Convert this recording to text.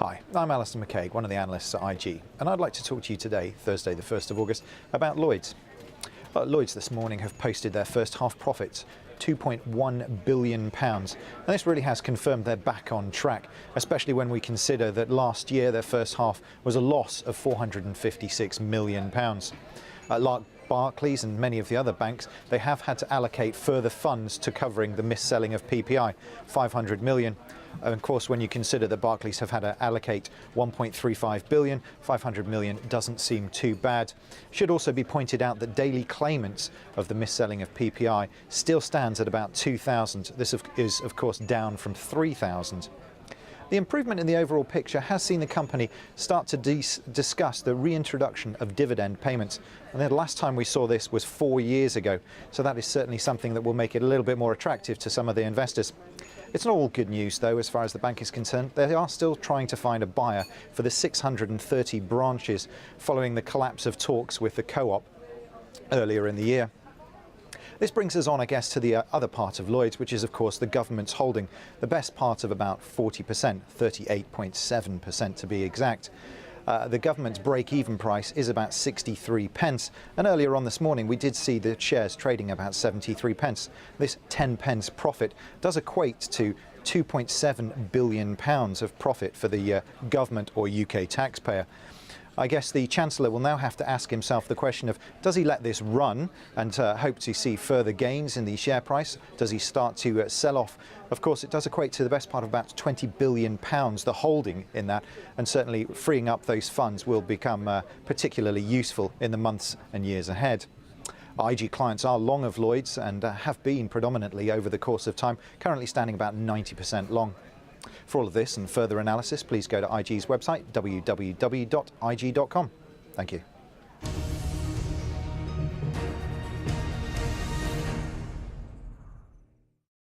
Hi, I'm Alistair McCaig, one of the analysts at IG, and I'd like to talk to you today, Thursday the 1st of August, about Lloyds. Lloyds this morning have posted their first half profits, £2.1 billion, and this really has confirmed they're back on track, especially when we consider that last year their first half was a loss of £456 million. Like Barclays and many of the other banks, they have had to allocate further funds to covering the mis-selling of PPI, 500 million. And of course, when you consider that Barclays have had to allocate 1.35 billion, 500 million doesn't seem too bad. Should also be pointed out that daily claimants of the mis-selling of PPI still stands at about 2,000. This is of course down from 3,000. The improvement in the overall picture has seen the company start to discuss the reintroduction of dividend payments. And the last time we saw this was 4 years ago. So that is certainly something that will make it a little bit more attractive to some of the investors. It's not all good news, though, as far as the bank is concerned. They are still trying to find a buyer for the 630 branches following the collapse of talks with the co-op earlier in the year. This brings us on, I guess, to the other part of Lloyds, which is, of course, the government's holding, the best part of about 40%, 38.7% to be exact. The government's break-even price is about 63 pence, and earlier on this morning we did see the shares trading about 73 pence. This 10 pence profit does equate to £2.7 billion of profit for the government or UK taxpayer. I guess the Chancellor will now have to ask himself the question of, does he let this run and hope to see further gains in the share price? Does he start to sell off? Of course, it does equate to the best part of about £20 billion, the holding in that, and certainly freeing up those funds will become particularly useful in the months and years ahead. IG clients are long of Lloyds and have been predominantly over the course of time, currently standing about 90% long. For all of this and further analysis, please go to IG's website, www.ig.com. Thank you.